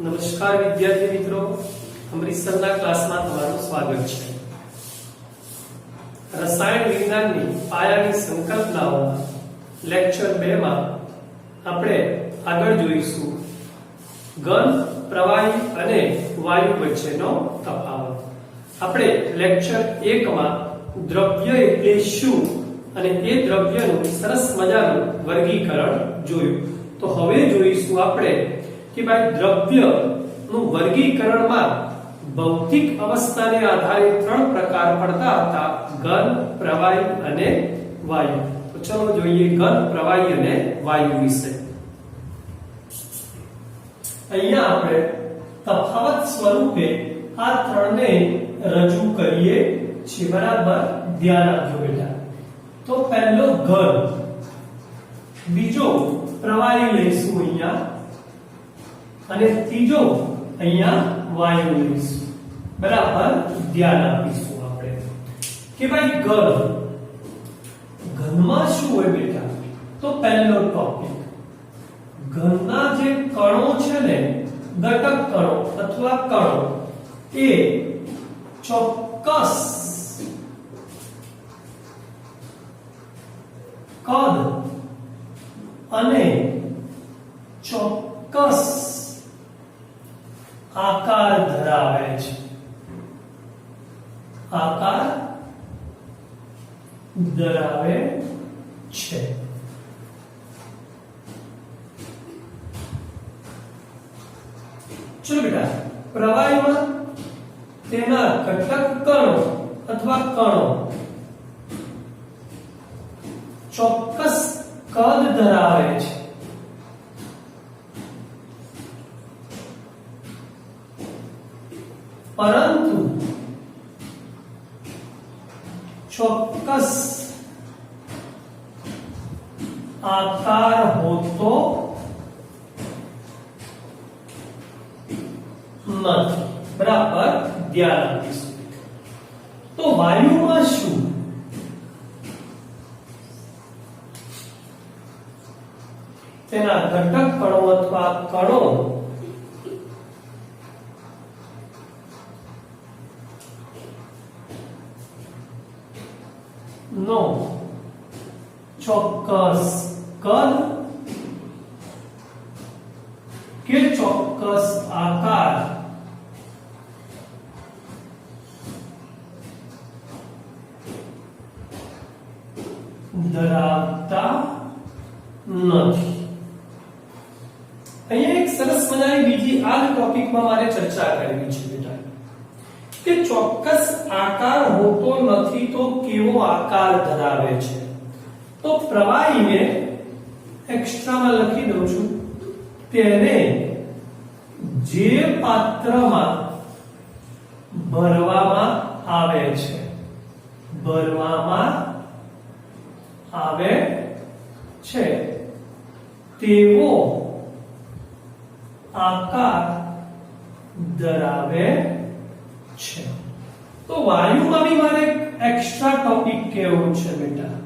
નમસ્કાર વિદ્યાર્થી મિત્રો, અમૃતસરના ક્લાસમાં તમારું સ્વાગત છે. રસાયણ વિજ્ઞાનની પાયાની સંકલ્પનાઓમાં લેક્ચર 2 માં આપણે આગળ જોઈશું ઘન, પ્રવાહી અને વાયુ વચ્ચેનો તફાવત. આપણે લેક્ચર 1 માં દ્રવ્ય એટલે શું અને એ દ્રવ્યનું સરસ મજાનું વર્ગીકરણ જોયું. તો હવે જોઈશું આપણે કે ભાઈ દ્રવ્યનું વર્ગીકરણમાં ભૌતિક અવસ્થાને આધારે 3 પ્રકાર પડતા હતા: ઘન, પ્રવાહી અને વાયુ. તો ચલો જોઈએ ઘન, પ્રવાહી અને વાયુ વિશે. અહીંયા આપણે તફાવત સ્વરૂપે આ ત્રણને રજૂ કરીએ છીએ. બરાબર, ધ્યાન આપજો બેટા. તો પહેલો ઘન, બીજો પ્રવાહી લઈશું અહીંયા, અને ત્રીજો અહીંયા વાયુ લઈશું. બરાબર, ધ્યાન આપીશું આપણે કે ભાઈ ઘનમાં શું હોય બેટા? તો પહેલો ટોપિક, ઘનના જે કણો છે ને, ઘટક કણો અથવા કણો, એ ચોક્કસ કદ અને ચોક્કસ આકાર ધરાવે છે. આકાર ધરાવે છે. ચલો બેટા, પ્રવાહીમાં તેના ઘટક કણો અથવા કણો ચોક્કસ કદ ધરાવે છે. પરંતુ ચોક્કસ આકાર હોતો નથી. બરાબર, ધ્યાન આપીશું. તો વાયુમાં શું? તેના ઘટક કણો અથવા કણો નો ચોક્કસ કદ કે ચોક્કસ આકાર ધરાવતા નથી. અહીંયા એક સરસ મજાની બીજી આ ટોપિકમાં મારે ચર્ચા કરવી છે બેટા, કે ચોક્કસ આકાર હોતો નથી તો કેવો આકાર ધરાવે છે? તો પ્રવાહીને એક્સ્ટ્રામાં લખી દઉં છું. તેને જે પાત્રમાં ભરવામાં આવે છે તેવો આકાર ધરાવે છે. તો વાયુમાં બી મારે એક્સ્ટ્રા ટોપિક કેવો છે બેટા,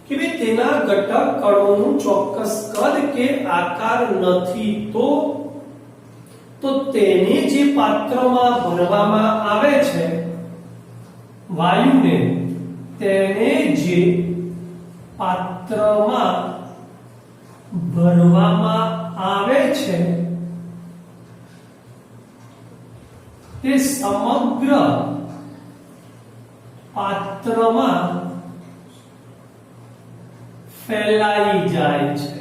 કે ભાઈ તેના ઘટક કણોનું ચોક્કસ કદ કે આકાર નથી તો તેને જે પાત્રમાં ભરવામાં આવે છે, વાયુને તેને જે પાત્રમાં ભરવામાં આવે છે તે સમગ્ર પાત્રમાં ફેલાઈ જાય છે.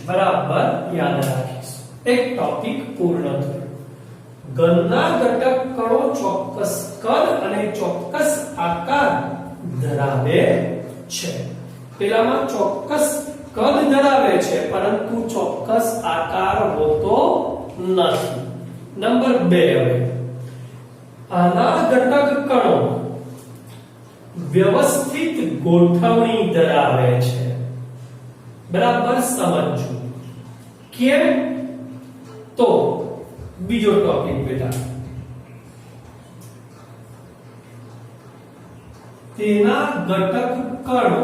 બરાબર, યાદ રાખીશું. એક ટોપિક પૂર્ણ થયો. ઘનના ઘટક કણો ચોક્કસ કદ અને ચોક્કસ આકાર ધરાવે છે. પેલામાં ચોક્કસ કદ ધરાવે છે પરંતુ ચોક્કસ આકાર હોતો નથી. નંબર 2, હવે આના ઘટક કણો વ્યવસ્થિત ગોઠવણી ધરાવે છે. બરાબર, સમજો કેમ? તો બીજો ટોપિક બેટા, તેના ઘટક કણો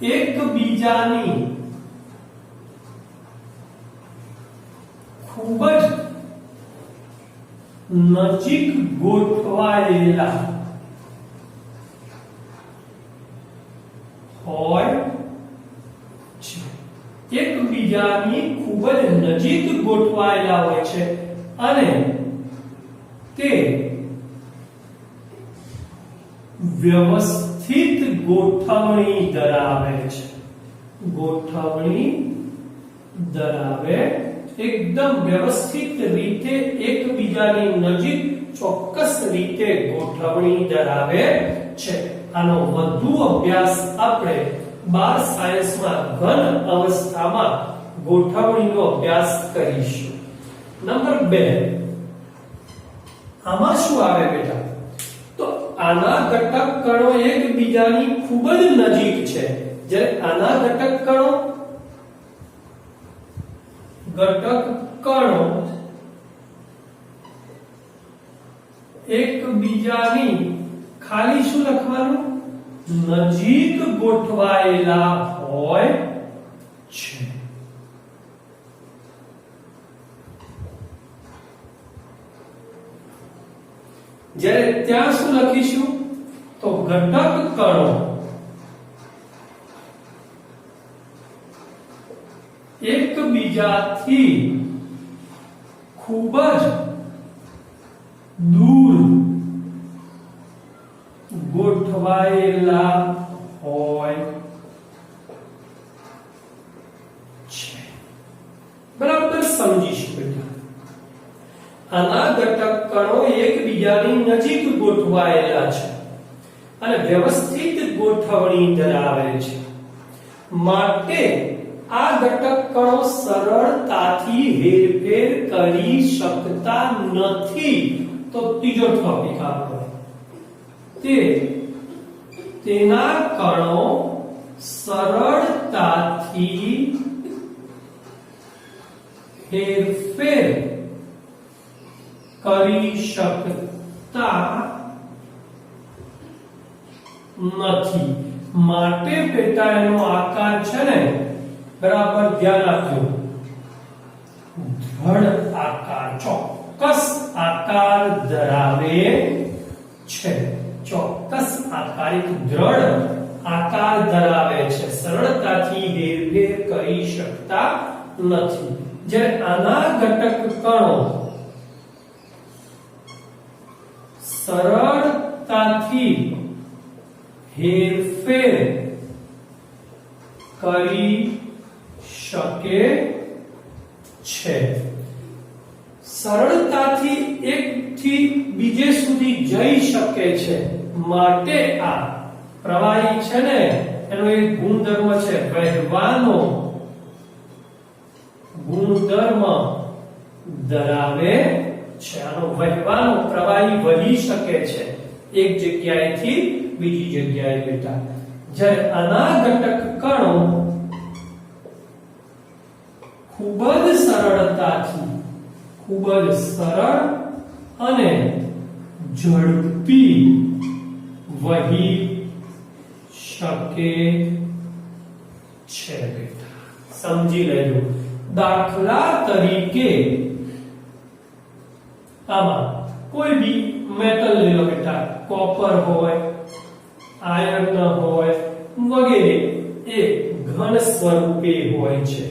એકબીજાની ખૂબ જ નજીક ગોઠવાયેલા હોય છે. એકબીજાની ખૂબ જ નજીક ગોઠવાયેલા હોય છે અને તે વ્યવસ્થિત ગોઠવણી ધરાવે છે. ગોઠવણી ધરાવે, એકદમ વ્યવસ્થિત રીતે એકબીજાની નજીક ચોક્કસ રીતે ગોઠવણી ધરાવે છે. આનો વધુ અભ્યાસ આપણે 12 સાયન્સમાં ઘન અવસ્થામાં ગોઠવણીનો અભ્યાસ કરીશું. નંબર 2, આમાં શું આવે બેટા? તો આના ઘટક કણો એકબીજાની ખૂબ જ નજીક છે, જ્યારે આના ઘટક કણો એકબીજાની ખાલી શું લખવાનું? નજીક ગોઠવાયેલા હોય છે. જ્યારે ત્યાં શું લખીશું? તો ઘટક કણો એકબીજાથી ખૂબ જ દૂર ગોઠવાયેલા હોય છે. બરાબર સમજીશું બેટા. આના ઘટક કણો એકબીજાની નજીક ગોઠવાયેલા છે અને વ્યવસ્થિત ગોઠવણી ધરાવે છે, માટે આ ઘટક કણો સરળતાથી હેરફેર કરી શકતા નથી. તો ત્રીજો ટોપિક આપણો તેના કણો સરળતાથી હેરફેર કરી શકતા નથી, માટે બેટા એનો આકાર છે ને, બરાબર ધ્યાન આપજો, દ્રઢ આકાર, ચોક્કસ આકાર ધરાવે છે. ચોક્કસ આકાર, એક દ્રઢ આકાર ધરાવે છે, સરળતાથી હેરફેર કરી શકતા નથી. જ્યારે આના ઘટક કણો સરળતાથી હેરફેર કરી શકે છે, સરળતાથી એકથી બીજે સુધી જઈ શકે છે, માટે આ પ્રવાહી છે ને એનો એક ગુણધર્મ છે વહેવાનો ગુણધર્મ ધરાવે છે. આનો વહેવાનો, પ્રવાહી વહી શકે છે એક જગ્યાએથી બીજી જગ્યાએ બેટા. જ્યારે આના ઘટક કણો ખૂબ જ સરળતાથી, ખૂબ જ સરળ અને ઝડપી વહી શકે છે બેટા. સમજી લેજો. દાખલા તરીકે આમાં કોઈ બી મેટલ લઈ લો બેટા, કોપર હોય, આયર્ન હોય વગેરે, એ ઘન સ્વરૂપે હોય છે.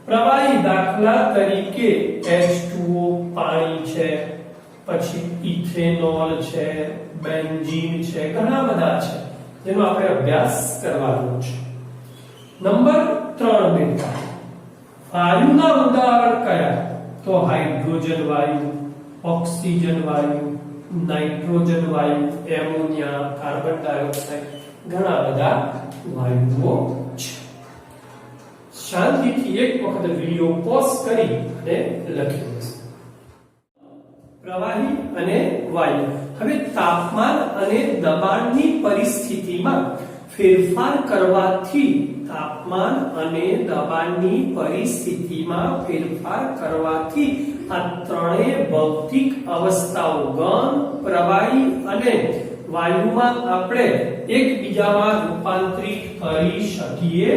પ્રવાહી દાખલા તરીકે H2O પાણી છે, પછી ઇથેનોલ છે, બેન્ઝીન છે, ઘણા બધા છે જેનો આપણે અભ્યાસ કરવાનો છે. નંબર 3 બેટા, વાયુના ઉદાહરણ કયા? તો હાઇડ્રોજન વાયુ, ઓક્સિજન વાયુ, નાઇટ્રોજન વાયુ, એમોનિયા, કાર્બન ડાયોક્સાઇડ, ઘણા બધા વાયુઓ છે. શાંતિથી એક વખત વિડિયો પોઝ કરી અને લખી લેજો. પ્રવાહી અને વાયુ. હવે તાપમાન અને દબાણની પરિસ્થિતિમાં ફેરફાર કરવાથી, તાપમાન અને દબાણની પરિસ્થિતિમાં ફેરફાર કરવાથી આ ત્રણેય ભૌતિક અવસ્થાઓ, ઘન, પ્રવાહી અને વાયુમાં આપણે એકબીજામાં રૂપાંતરિત કરી શકીએ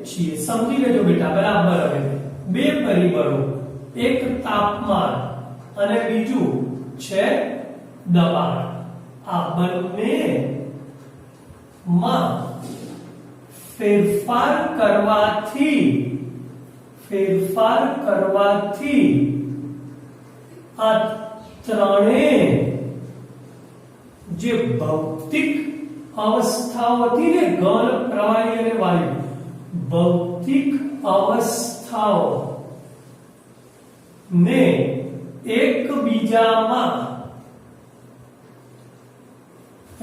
છીએ. સમજી લેજો બેટા બરાબર. હવે બે પરિબળો, એક તાપમાન અને બીજું છે દબાણ. આ બંને માં ફેરફાર કરવાથી આ ત્રણેય જે ભૌતિક અવસ્થાઓ હતી ને, ઘન, પ્રવાહી અને વાયુ, ભૌતિક અવસ્થાઓ ને એકબીજામાં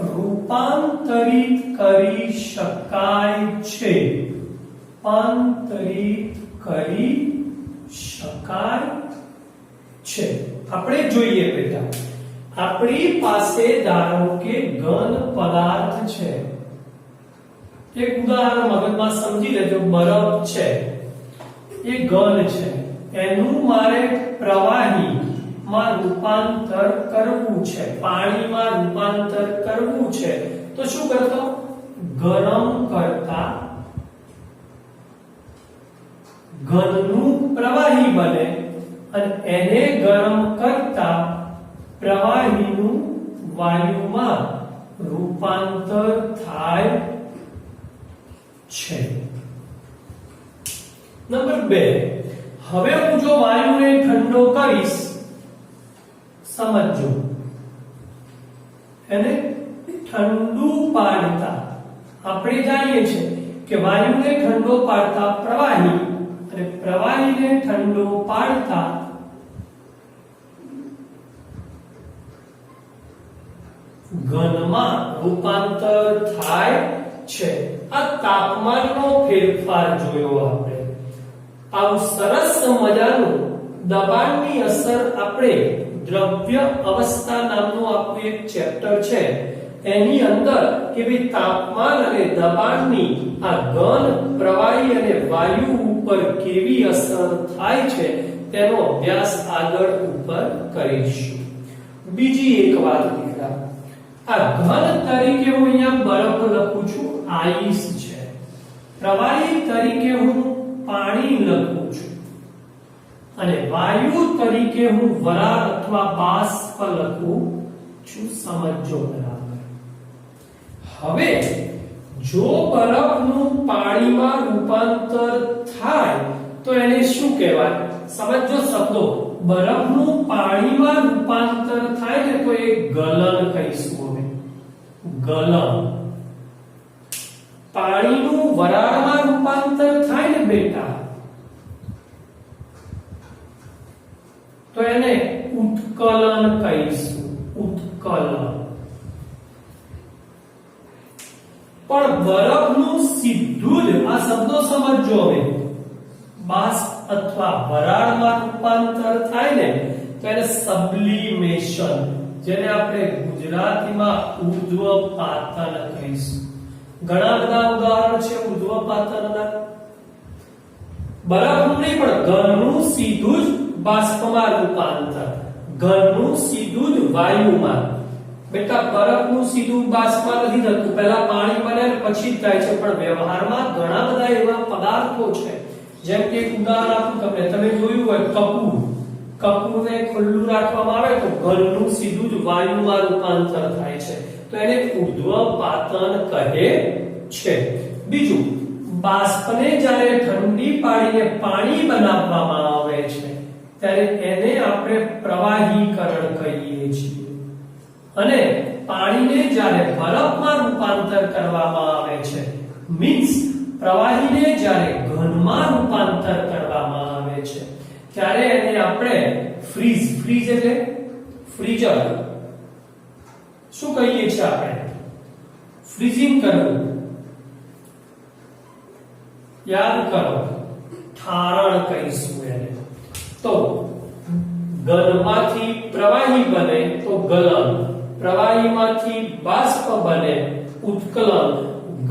રૂપાંતરિત કરી શકાય છે. આપણે જોઈએ બેટા, આપણી પાસે ધારો કે ઘન પદાર્થ છે. એક ઉદાહરણ મગજમાં સમજી લેજો. બરફ છે, એ ઘન છે, એનું મારે પ્રવાહીમાં રૂપાંતર કરવું છે, પાણીમાં રૂપાંતર કરવું છે. તો શું કરતો? ગરમ કરતા ઘનનું પ્રવાહી બને અને એને ગરમ કરતા પ્રવાહીનું વાયુમાં રૂપાંતર થાય છે. નંબર 2, હવે હું જો વાયુને ઠંડો કરીશ, સમજો, એને ઠંડુ પાડતા આપણે જાણીએ છીએ કે વાયુને ઠંડો પાડતા પ્રવાહી અને પ્રવાહીને ઠંડો પાડતા ઘનમાં રૂપાંતર થાય છે. આ તાપમાનનો ફેરફાર જોયો આપણે. આવું સરસ મજાનું દબાણની અસર આપણે દ્રવ્ય અવસ્થા નામનું આપણું એક ચેપ્ટર છે, એની અંદર કે ભાઈ તાપમાન અને દબાણની આ ઘન, પ્રવાહી અને વાયુ ઉપર કેવી અસર થાય છે તેનો અભ્યાસ આગળ ઉપર કરીશું. બીજી એક વાત દીકરા, આ ઘન તરીકે હું અહીંયા બરફ લખું છું, આઈસ છે. પ્રવાહી તરીકે હું પાણી લખું છું અને વાયુ તરીકે હું વરાળ અથવા બાષ્પ લખું છું. સમજો બરાબર. હવે જો બરફનું પાણીમાં રૂપાંતર થાય તો એને શું કહેવાય? સમજો શબ્દો. બરફનું પાણીમાં રૂપાંતર થાય ને તો એ ગલન કહીશું. હવે ગલન. પાણીનું વરાળમાં રૂપાંતર થાય ને બેટા તો એને ઉત્કલન કહીશું. ઉત્કલન. પણ બરફનું સીધું જ આ શબ્દો સમજો. હવે બાષ્પ અથવા વરાળમાં રૂપાંતર થાય ને તો એને સબ્લિમેશન, જેને આપણે ગુજરાતીમાં ઉર્ધ્વપાતન કહીશું. ઘણા બધા ઉદાહરણ છે ઉર્ધ્વપાતનના. બરફનું નહીં પણ ઘનનું સીધું જ બાષ્પમાં રૂપાંતર, ઘનનું સીધું જ વાયુમાં. બેટા બરફનું સીધું બાષ્પમાં નથી થતું, પહેલા પાણી બને અને પછી જ થાય છે. પણ વ્યવહારમાં ઘણા બધા એવા પદાર્થો છે, જેમ કે એક ઉદાહરણ આપું તમને. તમે જોયું હોય કપૂર. કપૂરને ખુલ્લું રાખવામાં આવે તો ઘનનું સીધું જ વાયુમાં રૂપાંતર થાય છે, તો એને ઉર્ધ્વપાતન કહે છે. બીજું, બાષ્પને જ્યારે ઠંડી પાડીને પાણી બનાવવામાં આવે છે ત્યારે એને આપણે પ્રવાહીકરણ કહીએ છીએ. અને પાણીને જ્યારે બરફમાં રૂપાંતર કરવામાં આવે છે, મીન્સ પ્રવાહીને જ્યારે ઘનમાં રૂપાંતર કરવામાં આવે છે ત્યારે એને આપણે ફ્રીઝ. ફ્રીઝ એટલે ફ્રીઝર. શું કહીએ છીએ આપણે? ફ્રીઝિંગ કરવું. યાદ કરો, ઠારણ કહીશું એને. તો ઘનમાંથી પ્રવાહી બને તો ગલન, પ્રવાહીમાંથી બાષ્પ બને ઉત્કલન,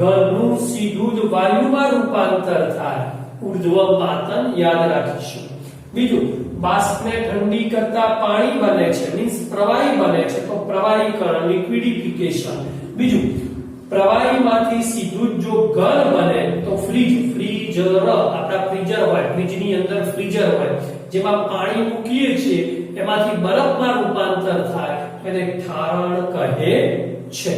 ઘનનું સીધું જ વાયુમાં રૂપાંતર થાય ઉર્ધ્વપાતન. યાદ રાખીશું. બીજું બાષ્પને ઠંડી કરતા પાણી બને છે મીન્સ પ્રવાહી બને છે તો પ્રવાહીકરણ લિક્વિડિફિકેશન બીજું પ્રવાહીમાંથી સીધું જ જો ઘન બને તો ફ્રીઝર આપણા ફ્રીઝર હોય ફ્રીજની અંદર ફ્રીઝર હોય જેમાં પાણી મૂકીએ છીએ એમાંથી બરફમાં રૂપાંતર થાય એને ઠારણ કહે છે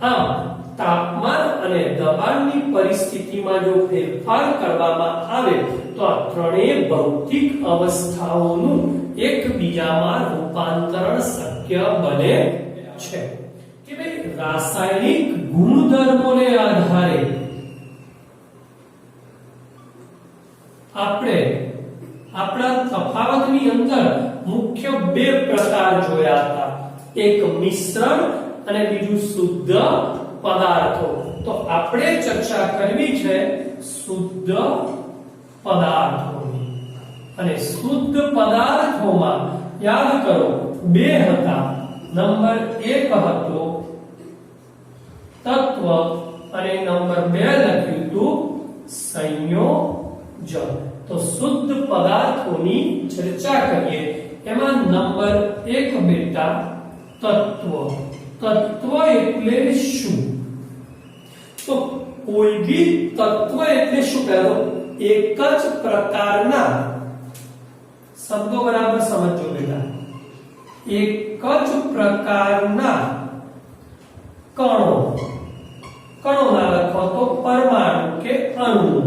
આમ તાપમાન અને દબાણની પરિસ્થિતિમાં જો ફેરફાર કરવામાં આવે તો આ ત્રણેય ભૌતિક અવસ્થાઓનું એકબીજામાં રૂપાંતરણ શક્ય બને છે કે ભાઈ રાસાયણિક ગુણધર્મોને આધારે આપણે આપણા તફાવતની અંદર મુખ્ય બે પ્રકાર જોયા હતા એક મિશ્રણ અને બીજું શુદ્ધ પદાર્થો તો આપણે ચર્ચા કરવી છે શુદ્ધ પદાર્થોની અને શુદ્ધ પદાર્થોમાં યાદ કરો બે હતા નંબર 1 હતો તત્વ અને નંબર 2 લખ્યું હતું સંયોજન તો શુદ્ધ પદાર્થોની ચર્ચા કરીએ એમાં નંબર 1 બેટા તત્વ તત્વ એટલે શું તો કોઈ બી તત્વ એટલે શું કહેવો એક જ પ્રકારના શબ્દો બરાબર સમજો બેટા એક જ પ્રકારના કણો ના લખો તો પરમાણુ કે અણુ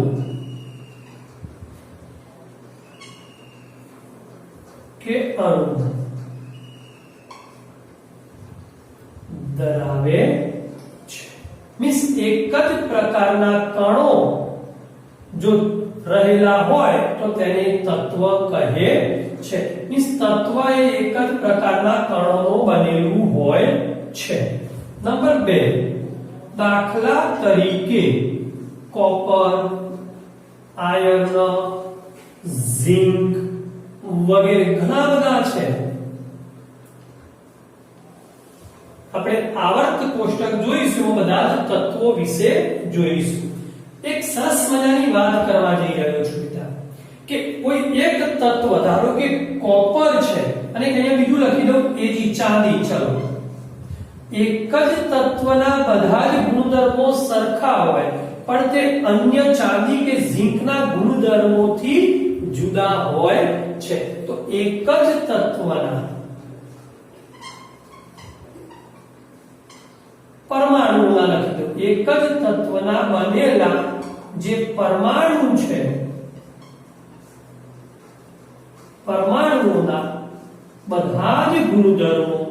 ધરાવે છે મીન્સ એક જ પ્રકારના કણો જો રહેલા હોય તો તેને તત્વ કહે છે મીન્સ તત્વ એ એક જ પ્રકારના કણોનું બનેલું હોય છે નંબર 2 દાખલા તરીકે કોપર આયર્ન ઝિંક વગેરે ઘણા બધા છે આપણે આવર્ત કોષ્ટક જોઈશું બધા તત્વો વિશે જોઈશું એક સરસ મજાની વાત કરવા જઈ રહ્યો છું બેટા કે કોઈ એક તત્વ ધારો કે કોપર છે અને અહીંયા બીજું લખી દઉં એજી ચાંદી ચલો એક જ તત્વના બધા જ ગુણધર્મો સરખા હોય પણ તે અન્ય ચાંદી કે ઝિંકના ગુણધર્મોથી જુદા હોય છે તો એક જ તત્વના પરમાણુના લખી દો એક જ તત્વના બનેલા જે પરમાણુ છે પરમાણુના બધા જ ગુણધર્મો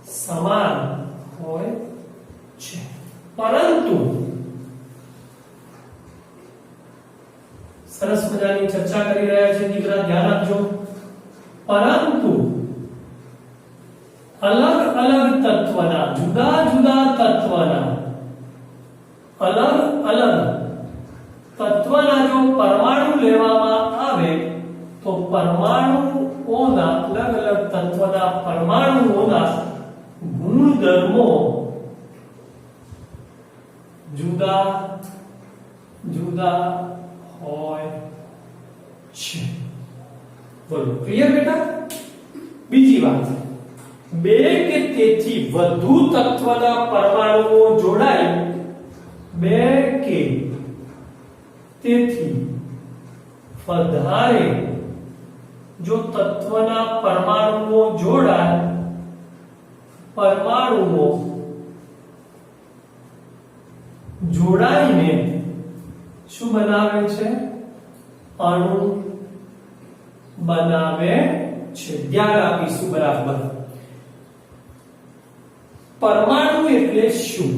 સમાન હોય છે પરંતુ સરસ મજાની ચર્ચા કરી રહ્યા છે દીકરા ધ્યાન આપજો પરંતુ અલગ અલગ તત્વના જુદા જુદા તત્વના જો પરમાણુ લેવામાં આવે તો પરમાણુઓના અલગ અલગ તત્વના પરમાણુઓના ગુણધર્મો જુદા જુદા હોય છે બોલો ક્લિયર બેટા બીજી વાત બે કે તેથી વધુ તત્વના પરમાણુઓ જોડાય બે કે તેથી વધારે જો તત્વના પરમાણુઓ જોડાય પરમાણુઓ જોડાઈને શું બનાવે છે અણુ બનાવે છે ધ્યાન આપીશું બરાબર પરમાણુ એટલે શું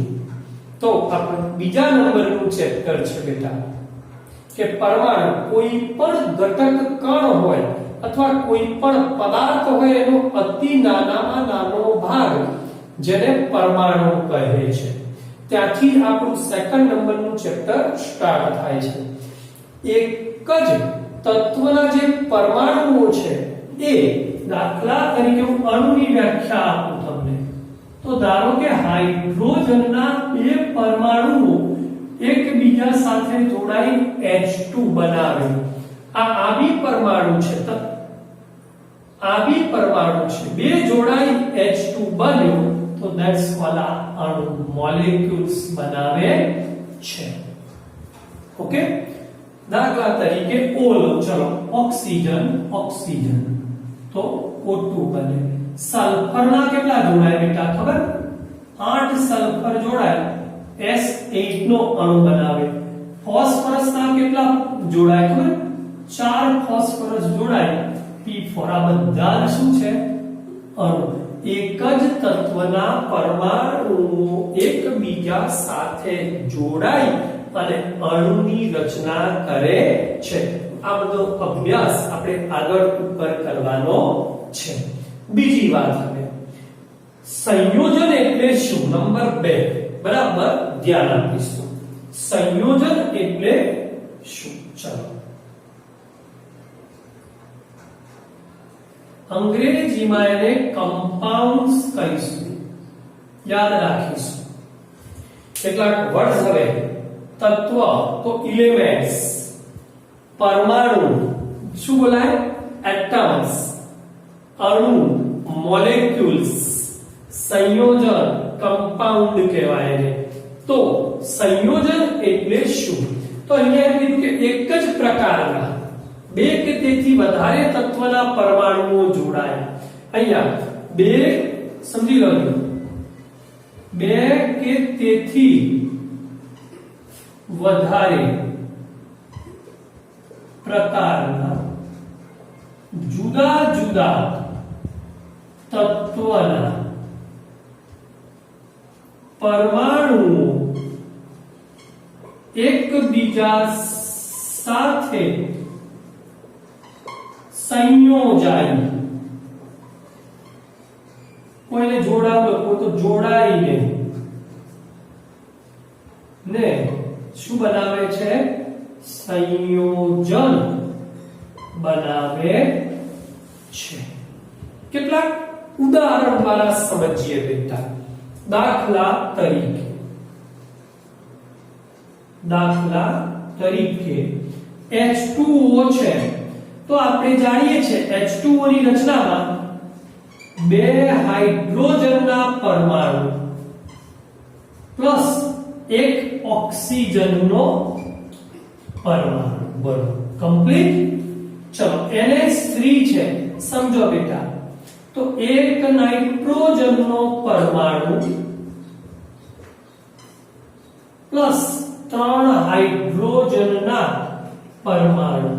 તો આપણે બીજા નંબરનું ચેપ્ટર છે બેટા કે પરમાણુ કોઈ પણ ઘટક કણ હોય અથવા કોઈ પણ પદાર્થ હોય એનો અતિ નાનામાં નાનો ભાગ જેને પરમાણુ કહે છે ત્યાંથી આપણું સેકન્ડ નંબરનું ચેપ્ટર સ્ટાર્ટ થાય છે એક જ તત્વના જે પરમાણુઓ છે એ દાખલા તરીકે હું અણુની વ્યાખ્યા આપું તમને તો ધારો કે હાઇડ્રોજનના બે પરમાણુઓ એકબીજા સાથે જોડાઈ H2 બનાવે. આ આવી પરમાણુ છે તો આવી પરમાણુ છે, બે જોડાઈ H2 બન્યો તો ધેટ્સ કોલ્ડ અણુ, મોલેક્યુલ્સ બનાવે છે. ઓકે, દાખલા તરીકે O લો, ચલો ઓક્સિજન ઓક્સિજન તો O2 બને. સલ્ફરના કેટલા જોડાય બેટા ખબર? 8 સલ્ફર જોડાય S8 નો અણુ બનાવે. ફોસ્ફરસના કેટલા જોડાય ખબર? 4 ફોસ્ફરસ જોડાય P4. આ બધા શું છે? અણુ. એક જ તત્વના પરમાણુઓ એકબીજા સાથે જોડાઈ અને અણુની રચના કરે છે. આ બધો અભ્યાસ આપણે આગળ ઉપર કરવાનો છે. બીજી વાત હવે સંયોજન એટલે શું? નંબર 2 બરાબર ધ્યાન આપીશું. સંયોજન એટલે શું? ચલો અંગ્રેજીમાં એને કમ્પાઉન્ડ્સ કહીશું, યાદ રાખીશું. કેટલાક વર્ડ હવે તત્વ તો એલિમેન્ટ્સ, પરમાણુ શું બોલાય? એટમ્સ, અણુ મોલેક્યુલ્સ, સંયોજન કમ્પાઉન્ડ કહેવાય એને. તો સંયોજન એટલે શું? તો અહીંયા કીધું કે એક જ પ્રકારના બે કે તેથી વધારે તત્વના પરમાણુઓ જોડાય. અહીંયા બે સમજી લો, બે કે તેથી વધારે પ્રકારના જુદા જુદા તત્વના પરમાણુઓ એકબીજા સાથે સંયોજાય. કોઈને જોડાવું, કોઈ તો જોડાઈને ને શું બનાવે છે? સંયોજન બનાવે છે. કેટલાક ઉદાહરણ દ્વારા સમજીએ બેટા. દાખલા તરીકે H2O છે તો આપણે જાણીએ છીએ H2O ની રચનામાં બે હાઇડ્રોજનના પરમાણુ પ્લસ એક ઓક્સિજનનો પરમાણુ. બરોબર, કમ્પ્લીટ. ચલો NH3 છે, સમજો બેટા. તો એક નાઇટ્રોજનનો પરમાણુ પ્લસ 3 હાઇડ્રોજનના પરમાણુ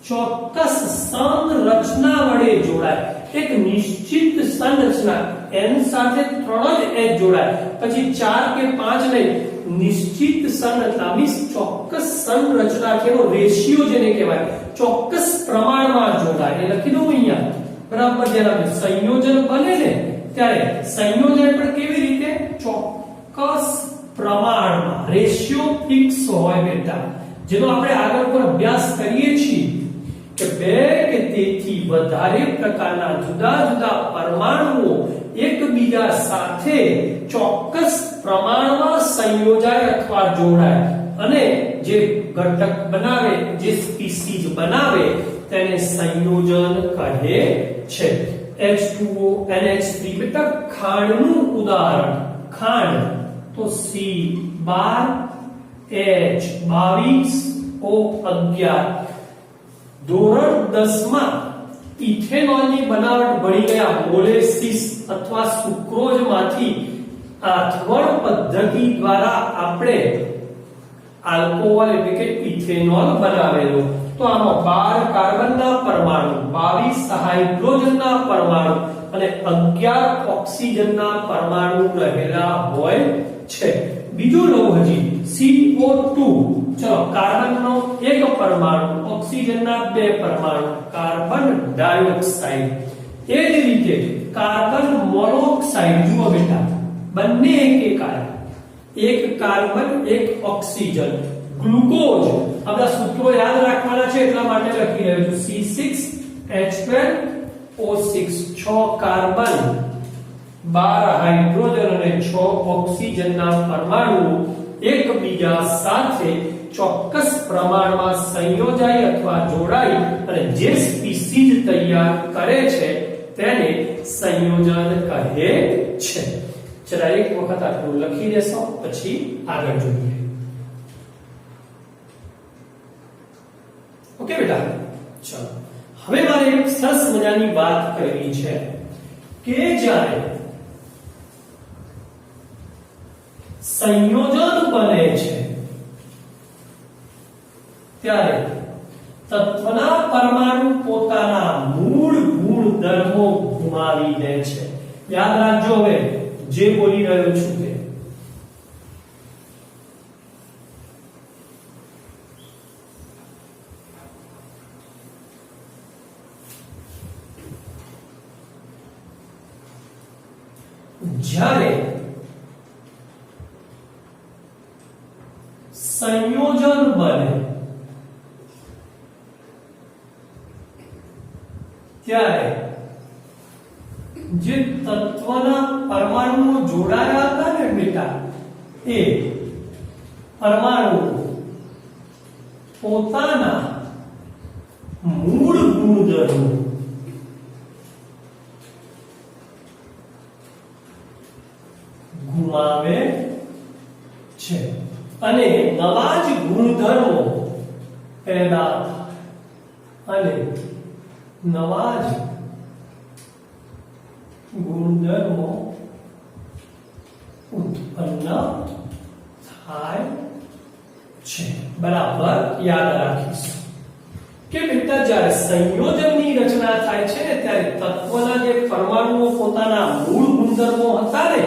ચોક્કસ સંરચના વડે જોડાય. એક નિશ્ચિત સંરચના, n સાથે 3 જ H જોડાય, પછી 4 કે 5 નહીં. નિશ્ચિત સંરચના મીન્સ ચોક્કસ સંરચના કેવો રેશિયો જેને કહેવાય, ચોક્કસ પ્રમાણમાં જોડાય. એ લખી દઉં અહીંયા. બરાબર, જ્યારે સંયોજન બને ને ત્યારે સંયોજન પણ કેવી રીતે? ચોક્કસ પ્રમાણમાં, રેશિયો ફિક્સ હોય બેટા. જેનો આપણે આગળ પર અભ્યાસ કરીએ છીએ કે બે કે તેથી વધારે પ્રકારના જુદા જુદા પરમાણુઓ એકબીજા સાથે ચોક્કસ પ્રમાણમાં સંયોજાય અથવા જોડાય અને જે ઘટક બનાવે, જે સ્પીસીઝ બનાવે તેને સંયોજન કહે છે. H2O NH3 બેટા ખાંડનું ઉદાહરણ. ખાંડ તો C12H22O11. ધોરણ 10 માં ઇથેનોલની બનાવટ ભણી ગયા. મોલેસિસ અથવા સુક્રોઝમાંથી આથવણ પદ્ધતિ દ્વારા આપણે આલ્કોહોલ એટલે કે ઇથેનોલ બનાવેલો. તો આમાં 12 કાર્બનના પરમાણુ, 22 હાઇડ્રોજનના પરમાણુ અને 11 ઓક્સિજનના પરમાણુ રહેલા હોય છે. બીજું લો હજી CO2. ચલો કાર્બનનો એક પરમાણુ, ઓક્સિજનના 2 પરમાણુ, કાર્બન ડાયોક્સાઇડ. એ જ રીતે કાર્બન મોનોક્સાઇડ. જુઓ બેટા, બંને એક કાર્બન એક ઓક્સિજન. ગ્લુકોઝ, આપણા સૂત્રો યાદ રાખવાના છે એટલા માટે લખી રહ્યો છું. C6H12O6. 6 કાર્બન, 12 હાઇડ્રોજન અને 6 ઓક્સિજનના પરમાણુ એકબીજા સાથે ચોક્કસ પ્રમાણમાં સંયોજાય અથવા જોડાય અને જે સ્પીસીઝ તૈયાર કરે છે તેને સંયોજન કહે છે. ચલો એક વખત આટલું લખી દેશો પછી આગળ જોઈએ. ઓકે બેટા, ચલો હવે મારે એક સરસ મજાની વાત કરવી છે કે જ્યારે સંયોજન બને છે ત્યારે તત્વના પરમાણુ પોતાના મૂળ ગુણધર્મો ગુમાવી દે છે. યાદ રાખજો હવે જે બોલી રહ્યો છું તે. જ્યારે સંયોજન બને ત્યારે જે તત્વના પરમાણુઓ જોડાયા હતા ને બેટા એ પરમાણુ પોતાના મૂળ ગુણધર્મો ગુમાવે છે અને નવા જ ગુણધર્મો પેદા થાય અને નવા જ ગુણધર્મો ઉત્પન્ન થાય છે. બરાબર યાદ રાખીશું કે બેટા જ્યારે સંયોજનની રચના થાય છે ને ત્યારે તત્વના જે પરમાણુઓ પોતાના મૂળ ગુણધર્મો હતા ને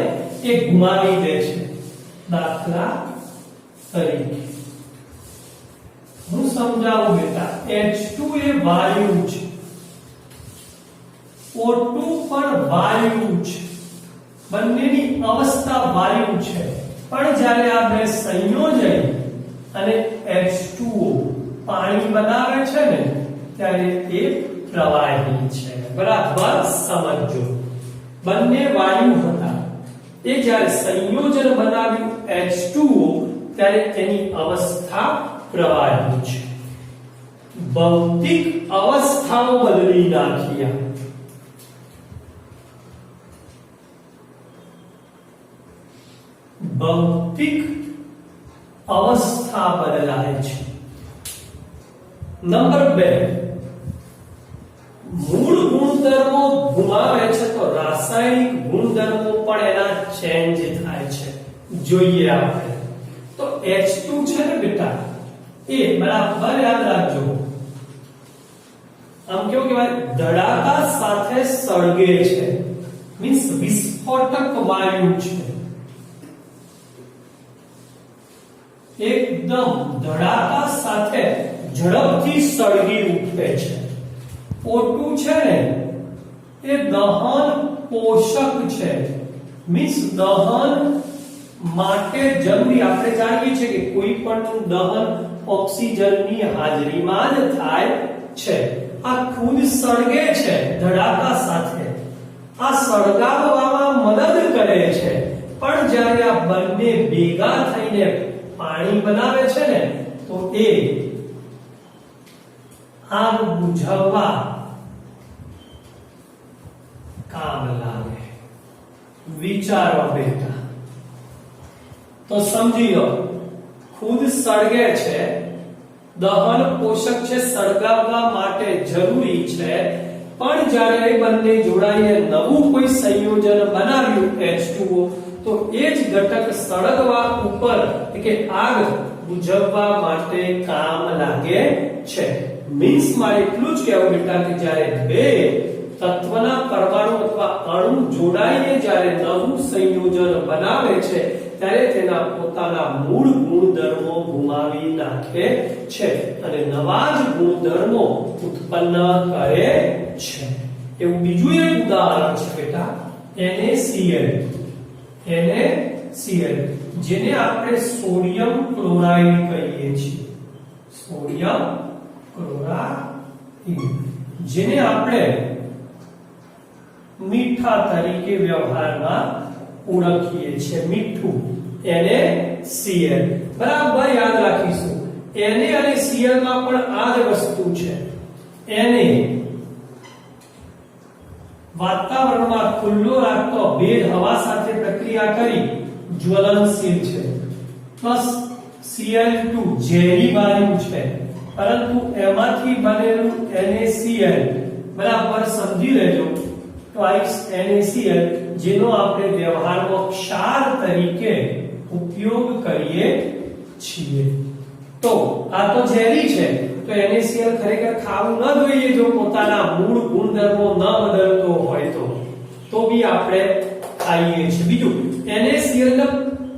એ ગુમાવી દે છે. દાખલા તરીકે હું સમજાવું બેટા, H2 એ વાયુ છે, O2 પણ વાયુ છે, બંનેની અવસ્થા વાયુ છે, પણ જ્યારે આ બે સંયોજન અને H2O પાણી બનાવે છે ને ત્યારે એ પ્રવાહી છે. બરાબર સમજો. બંને વાયુ હતા, એ જ્યારે સંયોજન બનાવ્યું H2O ત્યારે તેની અવસ્થા પ્રવાહી છે. ભૌતિક અવસ્થાઓ બદલી નાખી. ભૌતિક અવસ્થા બદલાય છે. નંબર 2, મૂળ ગુણધર્મો ગુમાવે છે તો રાસાયણિક ગુણધર્મો પણ એના ચેન્જ થાય છે. જોઈએ આપણે તો H2 છે ને બેટા એ બરાબર યાદ રાખજો, આમ કેવું કહેવાય ધડાકા સાથે સળગે છે, મીન્સ વિસ્ફોટક વાયુ છે, એકદમ ધડાકા સાથે ઝડપથી સળગી ઉઠે છે. O2 છે ને એ દહન પોષક છે, મીન્સ દહન માટે જરૂરી. આપણે જાણીએ છીએ કે કોઈ પણ દહન ઓક્સિજનની હાજરીમાં જ થાય છે. આ ખુદ સળગે છે ધડાકા સાથે, આ સળગાવવામાં મદદ કરે છે, પણ જ્યારે આ બંને ભેગા થઈને પાણી બનાવે છે ને તો એ આગ બુઝાવવા કામ લાગે. વિચારો બેટા, તો સમજી લો ખુદ સળગે છે, દહન પોષક છે, સળગાવવા માટે જરૂરી છે, પણ જ્યારે બંને જોડાઈને નવું કોઈ સંયોજન બનાવ્યું H2O તો એ જ ઘટક સળગવા ઉપર કે આગ બુઝાવવા માટે કામ લાગે છે. મીન્સ માં એટલું જ કહેવું બેટા કે જ્યારે બે તત્વના પરમાણુ અથવા અણુ જોડાઈને જ્યારે નવું સંયોજન બનાવે છે ત્યારે તેના પોતાના મૂળ ગુણધર્મો ગુમાવી નાખે છે અને નવા જ ગુણધર્મો ઉત્પન્ન કરે છે. એવું બીજું એક ઉદાહરણ છે બેટા NaCl. NaCl જેને આપણે સોડિયમ ક્લોરાઇડ કહીએ છીએ. સોડિયમ ક્લોરાઇડ જેને આપણે મીઠા તરીકે વ્યવહારમાં ઓળખીએ છીએ. મીઠું NaCl બરાબર યાદ રાખીશું. Na અને Cl માં પણ આ જ વસ્તુ છે. Na વાતાવરણમાં ખુલ્લો રાખતો ભેદ હવા સાથે પ્રક્રિયા કરી જ્વલનશીલ છે. પ્લસ Cl2 ઝેરી વાયુ છે, પરંતુ એમાંથી બનેલું NaCl બરાબર સમજી લેજો ટ્વાઇસ NaCl જેનો આપણે વ્યવહારમાં ક્ષાર તરીકે ઉપયોગ કરીએ છીએ. તો આ તો ઝેરી છે, તો NaCl ખરેખર ખાવું ન જોઈએ જો પોતાના મૂળ ગુણધર્મો ન બદલતો હોય તો બી આપણે ખાઈએ છીએ. બીજું NaCl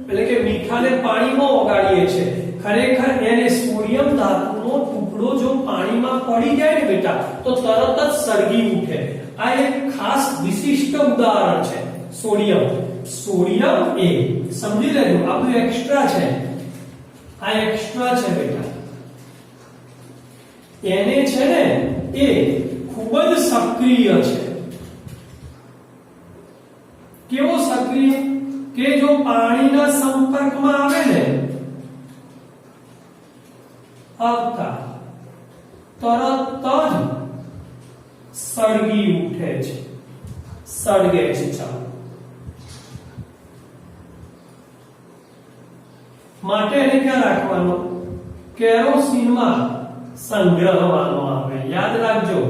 એટલે કે મીઠાને પાણીમાં ઓગાળીએ છીએ. ખરેખર એને સોડિયમ ધાતુનો ટુકડો જો પાણીમાં પડી જાય ને બેટા તો તરત જ સળગી ઉઠે. આ એક ખાસ વિશિષ્ટ ઉદાહરણ છે. સોડિયમ એ સમજી લેજો આપણું એક્સ્ટ્રા છે. આ એક્સ્ટ્રા છે બેટા. Na છે ને એ ખૂબ જ સક્રિય છે. કેવો સક્રિય કે જો પાણીના સંપર્કમાં આવે ને આવતા તરત જ સળગી ઉઠે છે, સળગે છે. ચાલો માટે એને ક્યાં રાખવાનો? કેરોસીનમાં સંગ્રહવાનો આવે. યાદ રાખજો.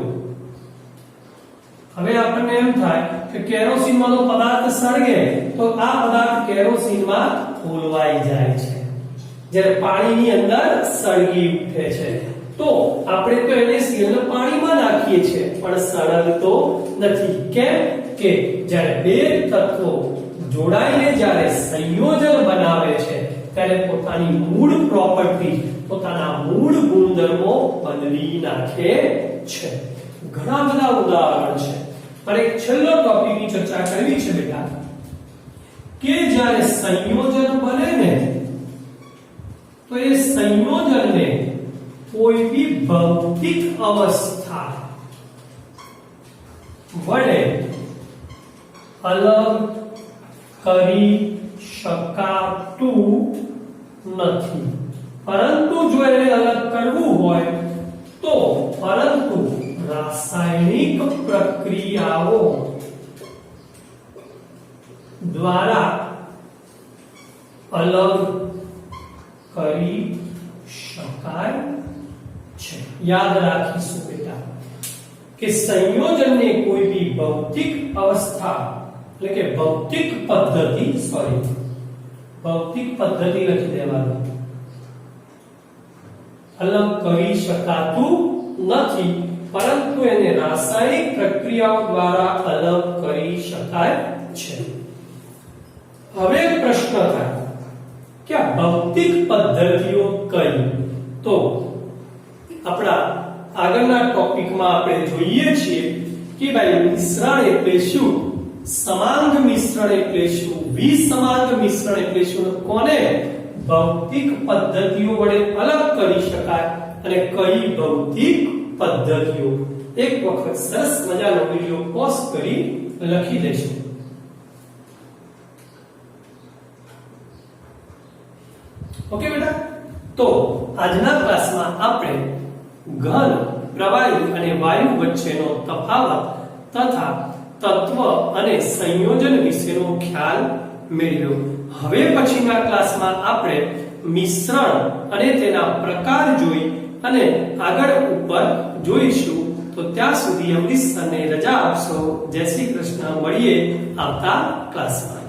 હવે આપણને એમ થાય કે કેરોસીનમાંનો પદાર્થ સળગે તો આ પદાર્થ કેરોસીનમાં ફોલવાઈ જાય છે, જ્યારે પાણીની અંદર સળગી ઉઠે છે. તો આપણે તો NaCl ને પાણીમાં નાખીએ છીએ પણ સળગતો નથી. કેમ કે જ્યારે બે તત્વો જોડાઈને જ્યારે સંયોજન બનાવે છે ત્યારે પોતાની મૂળ પ્રોપર્ટી, પોતાના મૂળ ગુણધર્મો બદલી નાખે છે. ઘણા બધા ઉદાહરણ છે. પણ એક છેલ્લો ટોપિકની ચર્ચા કરવી છે બેટા કે જ્યારે સંયોજન બને ને તો એ સંયોજનને કોઈ બી ભૌતિક અવસ્થા વડે અલગ કરી શકાતું નથી. પરંતુ જો એને અલગ કરવું હોય તો પરંતુ રાસાયણિક પ્રક્રિયાઓ દ્વારા અલગ કરી શકાય છે. યાદ રાખીશું બેટા કે સંયોજનને કોઈ બી ભૌતિક અવસ્થા એટલે કે ભૌતિક પદ્ધતિ લખી દેવાનું અલગ કરી શકાતું નથી, પરંતુ એને રાસાયણિક પ્રક્રિયાઓ દ્વારા અલગ કરી શકાય છે. હવે પ્રશ્ન થાય કે આ ભૌતિક પદ્ધતિઓ કઈ? તો આપણા આગળના ટોપિકમાં આપણે જોઈએ છીએ કે ભાઈ મિશ્રણ એટલે શું, સમાંગ મિશ્રણ એટલે શું, વિસમાંગ મિશ્રણ એટલે શું, કોને ભૌતિક પદ્ધતિઓ વડે અલગ કરી શકાય અને કઈ ભૌતિક પદ્ધતિઓ. એક વખત સરસ મજાનો વિડિયો પોઝ કરી લખી દેશું. ઓકે બેટા, તો આજના ક્લાસમાં આપણે ઘન, પ્રવાહી અને વાયુ વચ્ચેનો તફાવત તથા તત્વ અને સંયોજન વિશેનો ખ્યાલ મેળવ્યો. હવે પછીના ક્લાસમાં આપણે મિશ્રણ અને તેના પ્રકાર જોઈ અને આગળ ઉપર જોઈશું. તો ત્યાં સુધી અમરીશ સરને રજા આપશો. જય શ્રી કૃષ્ણ. મળીએ આવતા ક્લાસમાં.